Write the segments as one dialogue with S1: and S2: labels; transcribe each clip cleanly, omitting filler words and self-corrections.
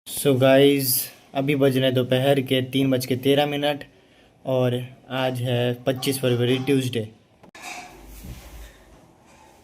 S1: So guys, अभी बज रहे हैं दोपहर के 3:13 और आज है 25 फरवरी, ट्यूसडे।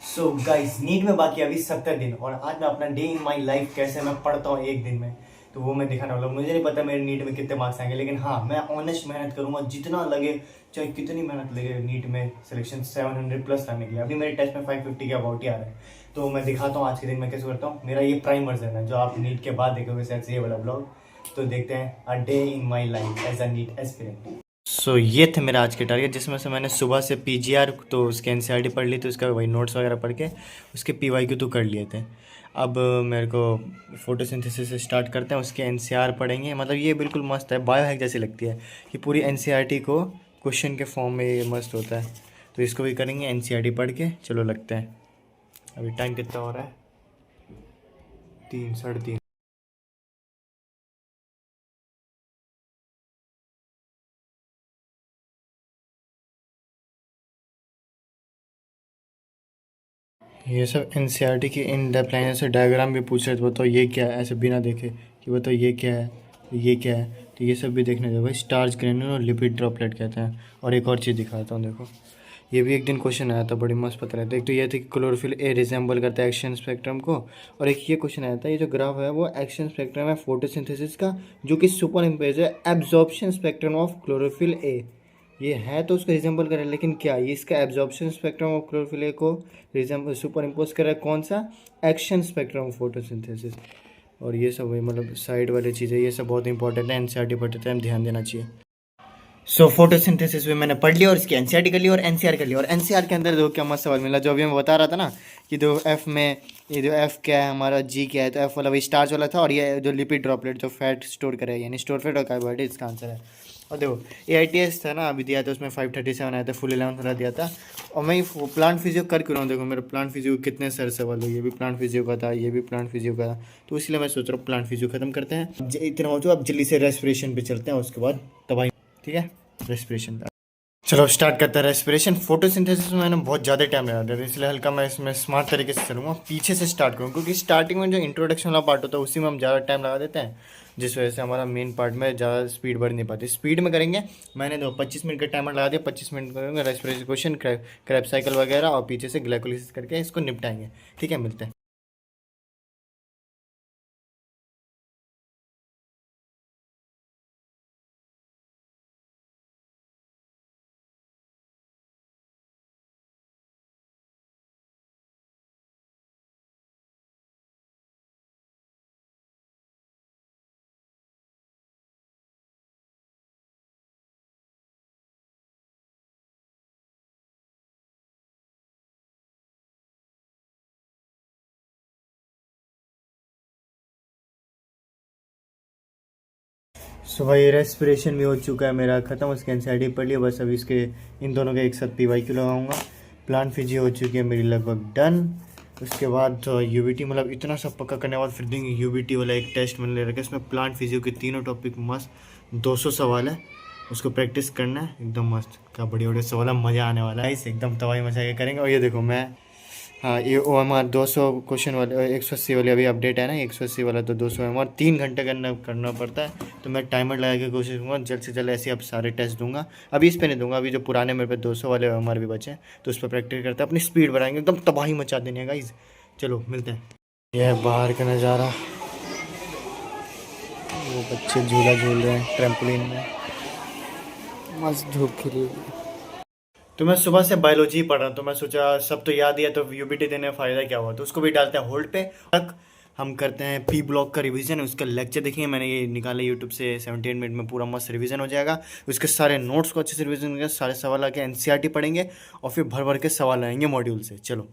S1: सो गाइस, नीट में बाकी अभी 70 दिन और आज मैं अपना डे इन माई लाइफ कैसे मैं पढ़ता हूँ एक दिन में, तो वो मैं दिखाने वाला हूँ। मुझे नहीं पता मेरे नीट में कितने मार्क्स आएंगे, लेकिन हाँ, मैं ऑनेस्ट मेहनत करूंगा जितना लगे, चाहे कितनी मेहनत लगे नीट में सिलेक्शन 700 प्लस लाने के लिए। अभी मेरे टेस्ट में 550 के अबाउट ही आ रहा है, तो मैं दिखाता हूँ आज के दिन में कैसे करता हूँ। मेरा ये प्राइम वर्जन है जो आप नीट के बाद देखोगे शायद से, ये वाला ब्लॉग। तो देखते हैं a day in my life as a NEET aspirant. So ये थे मेरा आज के टारगेट, जिसमें से मैंने सुबह से पीजीआर तो उसके एनसीईआरटी पढ़ ली थी, उसका वही नोट्स वगैरह पढ़ के उसके पीवाईक्यू तो कर लिए थे। अब मेरे को फोटोसिंथेसिस से स्टार्ट करते हैं, उसके एनसीईआर पढ़ेंगे। मतलब ये बिल्कुल मस्त है, बायो हैक जैसी लगती है कि पूरी एनसीईआरटी को क्वेश्चन के फॉर्म में ये मस्त होता है। तो इसको भी करेंगे एनसीईआरटी पढ़ के। चलो लगते हैं। अभी टाइम कितना हो रहा है? 3 साढ़े 3। ये सब एनसीईआरटी की इन डेप्थ लाइनर से डायग्राम भी पूछ रहे थे, बताओ ये क्या है, ऐसे बिना देखे कि बताओ ये क्या है, ये क्या है। तो ये सब भी देखने दो भाई। स्टार्च ग्रेन्यूल और लिपिड ड्रॉपलेट कहते हैं। और एक और चीज़ दिखाता हूँ, देखो। ये भी एक दिन क्वेश्चन आया था, बड़ी मस्त पता रहता है। एक तो ये थी कि क्लोरोफिल ए रिजेंबल करता है एक्शन स्पेक्ट्रम को। और एक ये क्वेश्चन आया था, ये जो ग्राफ है वो एक्शन स्पेक्ट्रम है फोटोसिंथेसिस का, जो कि सुपर इम्पेज है absorption spectrum of chlorophyll A. ये है तो उसको रिजेंबल कर रहा है, लेकिन क्या ये इसका absorption spectrum of chlorophyll A को रिजेंबल सुपर इम्पोज कर रहा है? कौन सा? Action spectrum of photosynthesis. और ये सब वही मतलब साइड वाली चीज़ें, ये सब बहुत इंपॉर्टेंट है। एनसीईआरटी पढ़ते टाइम ध्यान देना चाहिए। सो फोटोसिंथेसिस भी मैंने पढ़ लिया और इसकी एनसीईआरटी कर ली और एनसीआर कर लिया। और एनसीआर के अंदर देखो क्या मस्त सवाल मिला, जो अभी मैं बता रहा था ना कि दो एफ में, ये जो एफ क्या है हमारा, जी क्या है, तो एफ वाला वही स्टार्च वाला था। और ये जो लिपिड ड्रॉपलेट जो फैट स्टोर करे, यानी स्टोर फैट और कार्बोहाइड्रेट, इसका आंसर है। और देखो ए आई टी एस था ना अभी दिया था, उसमें 537 आया था, फुल 11 वाला दिया था। और मैं प्लांट फिजियो कर क्यों रहा हूँ? देखो मेरा प्लांट फिजियो कितने सर सवाल हो, ये भी प्लांट फिजियो का था, ये भी प्लांट फिजियो का था। तो इसलिए मैं सोच रहा हूँ प्लांट फिजियो खत्म करते हैं। इतना हो तो अब जल्दी से रेस्पिरेशन पे चलते हैं, उसके बाद दवाई। ठीक है, रेस्पिरेशन। चलो स्टार्ट करते हैं रेस्पिरेशन। फोटोसिंथेसिस में मैंने बहुत ज़्यादा टाइम लगा दिया, इसलिए हल्का मैं इसमें स्मार्ट तरीके से चलूँगा, पीछे से स्टार्ट करूँ, क्योंकि स्टार्टिंग में जो इंट्रोडक्शन वाला पार्ट होता है उसी में हम ज़्यादा टाइम लगा देते हैं, जिस वजह से हमारा मेन पार्ट में ज़्यादा स्पीड बढ़ नहीं पाती। स्पीड में करेंगे। मैंने 25 मिनट का टाइमर लगा दिया, 25 मिनट करेंगे रेस्पिरेशन क्वेश्चन, क्रैप साइकिल वगैरह, और पीछे से ग्लाइकोलिसिस करके इसको निपटाएंगे। ठीक है, मिलते हैं। सो भाई रेस्पिरेशन भी हो चुका है मेरा ख़त्म, उसके एनसीईआरटी पढ़ लिया। बस अभी इसके इन दोनों के एक साथ पीवाईक्यू लगाऊंगा। प्लांट फिजियो हो चुकी है मेरी लगभग डन। उसके बाद तो यूबीटी, मतलब इतना सब पक्का करने के बाद फिर देंगे यूबीटी वाला एक टेस्ट मैंने ले रखा है। इसमें प्लांट फिजियो के तीनों टॉपिक मस्त, 200 सवाल है, उसको प्रैक्टिस करना है एकदम मस्त। क्या बढ़िया बढ़िया सवाल है, मज़ा आने वाला है, इसे एकदम तबाही मचा के करेंगे। और ये देखो मैं, हाँ ये ओ एम आर 200 क्वेश्चन वाले, 180 वाली अभी अपडेट है ना, 180 वाला तो 200 एम आर 3 घंटे करना पड़ता है। तो मैं टाइमर लगा के कोशिश करूँगा जल्द से जल्द ऐसे अब सारे टेस्ट दूंगा। अभी इस पे नहीं दूंगा, अभी जो पुराने मेरे पे 200 वाले एम आर भी बचे हैं, तो उस पर प्रैक्टिस करते हैं, अपनी स्पीड बढ़ाएंगे, एकदम तबाही मचा देने है गाइज। चलो मिलते हैं। यह है बाहर का नज़ारा, वो बच्चे झूला झूल रहे हैं ट्रैम्पोलिन में, मस्त धूप खिली हुई है। तो मैं सुबह से बायोलॉजी पढ़ रहा, तो मैं सोचा सब तो याद ही है, तो यूबीटी देने का फ़ायदा क्या हुआ, तो उसको भी डालते हैं होल्ड पे तक। हम करते हैं पी ब्लॉक का रिवीजन, उसका लेक्चर देखेंगे। मैंने ये निकाला यूट्यूब से, 78 मिनट में पूरा मस्त रिवीजन हो जाएगा। उसके सारे नोट्स को अच्छे से रिवीजन करेंगे, सारे सवाल आके एनसीईआरटी पढ़ेंगे, और फिर भर भर के सवाल आएंगे मॉड्यूल से। चलो।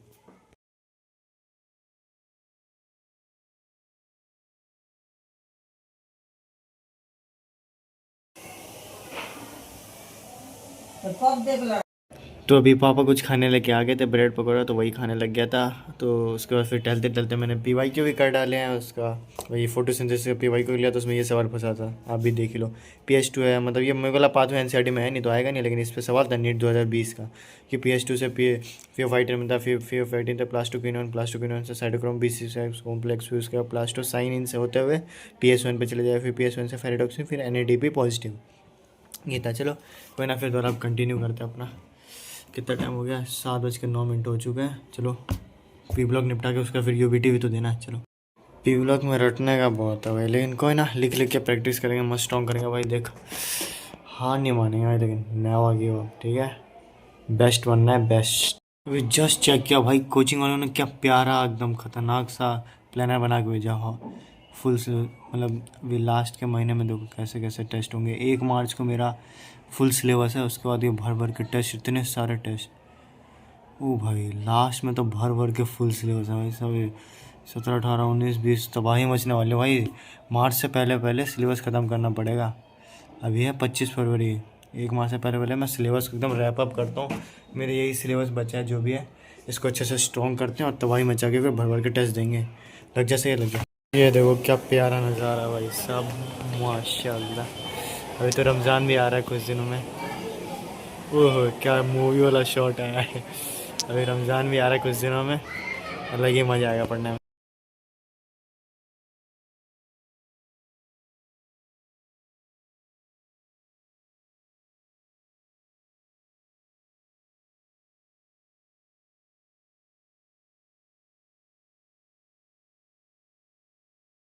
S1: तो अभी पापा कुछ खाने लेके आ गए थे, ब्रेड पकौड़ा, तो वही खाने लग गया था। तो उसके बाद फिर टहलते टहलते मैंने PYQ भी कर डाले हैं उसका, वही फोटोसिंथेसिस का PYQ लिया, तो उसमें ये सवाल फंसा था, आप भी देख ही लो। PS2 है, मतलब ये मेरे को पाथ में NCERT में है नहीं तो आएगा नहीं, लेकिन इस पर सवाल था नीट 2020 का कि PS2 से फीओफाइटिन में था, फीओफाइटिन था प्लास्टोक्विनोन से साइटोक्रोम B6 कॉम्प्लेक्स, फिर उसके बाद प्लास्टोसाइनिन से होते हुए PS1 पे चले जाए, फिर PS1 से फेरिडोक्सिन, फिर NADP पॉजिटिव, ये था। चलो कोई ना, फिर दोबारा आप कंटिन्यू करते हैं अपना। कितना टाइम हो गया, 7:09 हो चुके हैं। चलो पी ब्लॉक निपटा के उसका फिर UBT भी तो देना है। चलो पी ब्लॉक में रटने का बहुत है भाई, लेकिन कोई ना, लिख लिख के प्रैक्टिस करेंगे, मस्त स्ट्रॉन्ग करेंगे भाई। देख हार नहीं मानेंगे भाई, लेकिन नया गया हो, ठीक है, बेस्ट बनना है, बेस्ट। अभी जस्ट चेक किया भाई, कोचिंग वालों ने क्या प्यारा एकदम खतरनाक सा प्लानर बना के भेजा हो, फुल से, मतलब अभी लास्ट के महीने में देखो कैसे कैसे टेस्ट होंगे। 1 मार्च को मेरा फुल सिलेबस है, उसके बाद ये भर भर के टेस्ट, इतने सारे टेस्ट। ओ भाई लास्ट में तो भर भर के फुल सिलेबस है भाई सब। 17, 18, 19, 20 तबाही मचने वाले भाई। मार्च से पहले पहले सिलेबस ख़त्म करना पड़ेगा। अभी है 25 फरवरी, 1 माह से पहले पहले मैं सिलेबस को एकदम रैप अप करता हूँ। मेरे यही सिलेबस बचा है जो भी है, इसको अच्छे से स्ट्रॉन्ग करते हैं और तबाही मचा के फिर भर भर के टेस्ट देंगे। लग जा, सही लग जा। ये देखो क्या प्यारा नज़ारा है भाई सब, माशाल्लाह। अभी तो रमज़ान भी आ रहा है कुछ दिनों में। ओह क्या मूवी वाला शॉट आया है। अभी रमज़ान भी आ रहा है कुछ दिनों में, अलग ही मज़ा आएगा पढ़ने में।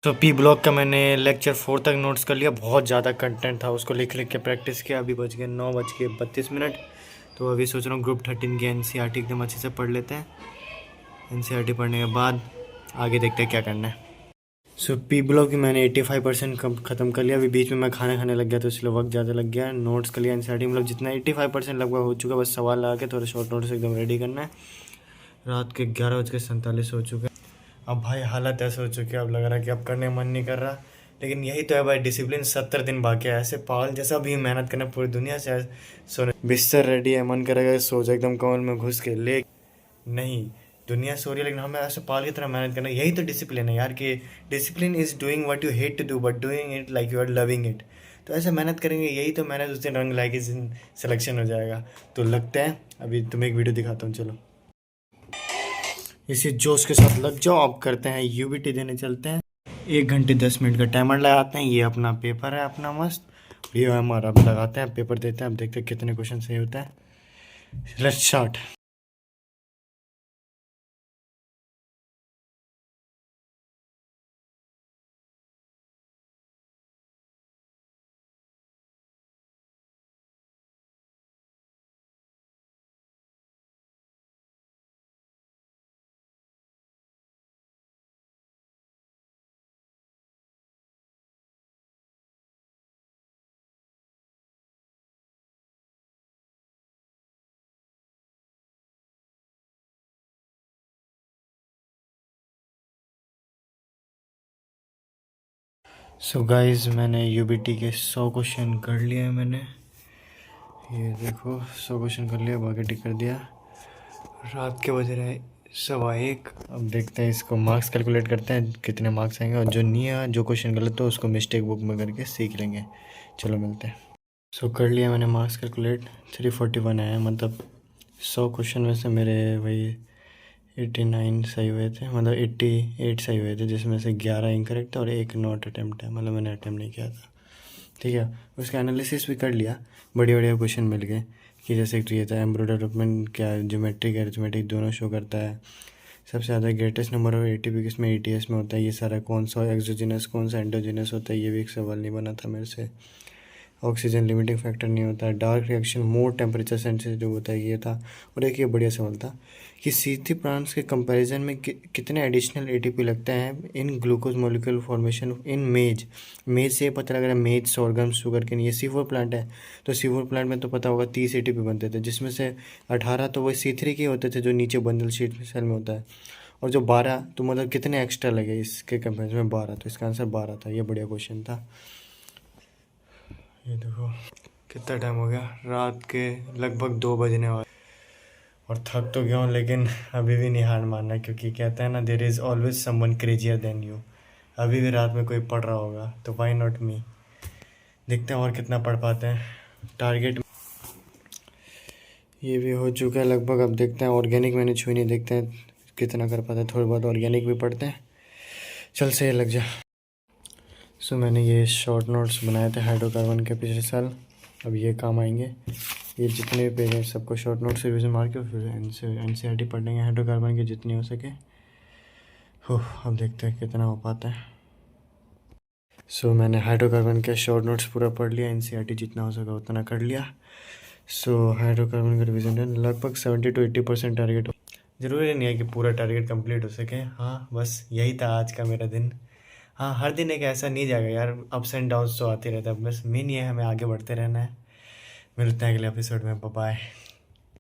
S1: तो पी ब्लॉक का मैंने लेक्चर 4 तक नोट्स कर लिया, बहुत ज़्यादा कंटेंट था, उसको लिख लिख के प्रैक्टिस किया। अभी बज गए 9:32। तो अभी सोच रहा हूँ ग्रुप 13 की NCERT एकदम अच्छे से पढ़ लेते हैं। NCERT पढ़ने के बाद आगे देखते हैं क्या करना है। सो पी ब्लॉक की मैंने 85% ख़त्म कर लिया। अभी बीच में मैं खाना खाने लग गया तो इसलिए वक्त ज़्यादा लग गया। नोट्स कर लिया NCERT, मतलब जितना 85% लगभग हो चुका, बस सवाल लगा के थोड़े शॉर्ट नोट्स एकदम रेडी करना है। रात के 11:47 हो चुके हैं। अब भाई हालत ऐसे हो चुकी है, अब लग रहा है कि अब करने मन नहीं कर रहा, लेकिन यही तो है भाई डिसिप्लिन। 70 दिन बाकी है, ऐसे पागल जैसा भी मेहनत करना पूरी दुनिया से। सोने बिस्तर रेडी है, मन करेगा सो जाए एकदम कमल में घुस के, ले नहीं, दुनिया सो रही है लेकिन हमें ऐसे पागल की तरह मेहनत करना। यही तो डिसिप्लिन है यार, कि discipline is doing what you hate to do but doing it like you are loving it. तो ऐसे मेहनत करेंगे, यही तो मेहनत उस दिन रंग लाएगी, सिलेक्शन हो जाएगा। तो लगता है अभी तुम्हें एक वीडियो दिखाता हूँ, चलो इसी जोश के साथ लग जाओ। अब करते हैं UBT देने चलते हैं। 1 घंटे 10 मिनट का टाइमर लगाते हैं। ये अपना पेपर है अपना मस्त, ये हमारा अब लगाते हैं, पेपर देते हैं, अब देखते हैं कितने क्वेश्चन सही होते हैं। Let's start. सो गाइस मैंने UBT के 100 क्वेश्चन कर लिए हैं मैंने, ये देखो 100 क्वेश्चन कर लिया, बाकी टिक कर दिया। रात के बज रहे 1:15। अब देखते हैं, इसको मार्क्स कैलकुलेट करते हैं कितने मार्क्स आएंगे, और जो नहीं है, जो क्वेश्चन गलत हो उसको मिस्टेक बुक में करके सीख लेंगे। चलो मिलते हैं। सो कर लिया मैंने मार्क्स कैलकुलेट, 341 आया, मतलब 100 क्वेश्चन में से मेरे वही 89 सही हुए थे, मतलब 88 सही हुए थे, जिसमें से 11 इनकरेक्ट और एक नॉट अटैम्प्ट है, मतलब मैंने अटैम्प्ट नहीं किया था। ठीक है, उसका एनालिसिस भी कर लिया, बढ़िया बढ़िया क्वेश्चन मिल गए। कि जैसे कि ये था एम्ब्रो डेवलपमेंट क्या ज्योमेट्रिक अरिथमेटिक दोनों शो करता है, सबसे ज़्यादा ग्रेटेस्ट नंबर ऑफ ATP किसमें ETS में होता है, ये सारा कौन सा एक्सोजिनस कौन सा एंडोजिनस होता है, ये भी एक सवाल नहीं बना था मेरे से। ऑक्सीजन लिमिटिंग फैक्टर नहीं होता है, डार्क रिएक्शन मोर टेम्परेचर सेंसिटिव होता है, ये था। और एक ये बढ़िया सवाल था कि सीथी प्लांट्स के कंपैरिजन में कितने एडिशनल ATP लगते हैं इन ग्लूकोज मॉलिक्यूल फॉर्मेशन इन मेज। मेज से पता लग रहा है, मेज सोरगम शुगर के, ये C4 प्लांट है, तो C4 प्लांट में तो पता होगा 30 ATP बनते थे, जिसमें से 18 तो वही C3 के होते थे जो नीचे बंडल शीट सेल में होता है, और जो 12 तो मतलब कितने एक्स्ट्रा लगे इसके कंपेरिजन में, 12, तो इसका आंसर 12 था। ये बढ़िया क्वेश्चन था। ये देखो कितना टाइम हो गया, रात के लगभग 2 बजने वाले। और थक तो गया हूँ, लेकिन अभी भी नहीं हार मानना, क्योंकि कहते हैं ना, there is always someone crazier than you. अभी भी रात में कोई पढ़ रहा होगा, तो वाई नॉट मी। देखते हैं और कितना पढ़ पाते हैं। टारगेट ये भी हो चुका है लगभग। अब देखते हैं, ऑर्गेनिक मैंने छुई नहीं, देखते हैं कितना कर पाते हैं। थोड़ी बहुत ऑर्गेनिक भी पढ़ते हैं, चल से लग जा। सो मैंने ये शॉर्ट नोट्स बनाए थे हाइड्रोकार्बन के पिछले साल, अब ये काम आएंगे। ये जितने भी पेज हैं सबको शॉर्ट नोट से रिविजन मार के फिर एनसीईआरटी पढ़ लेंगे हाइड्रोकार्बन के जितनी हो सके। हो, अब देखते हैं कितना हो पाता है। सो मैंने हाइड्रोकार्बन के शॉर्ट नोट्स पूरा पढ़ लिया, एनसीईआरटी जितना हो सका उतना कर लिया। सो हाइड्रोकार्बन का रिविजन डन, लगभग 70 to 80% टारगेट। ज़रूरी नहीं है कि पूरा टारगेट कंप्लीट हो सके। हाँ, बस यही था आज का मेरा दिन। हाँ, हर दिन एक ऐसा नहीं जाएगा यार, अप्स एंड डाउन्स तो आते रहता है। बस मेन ये है, हमें आगे बढ़ते रहना है। मिलते हैं अगले एपिसोड में, बाय बाय।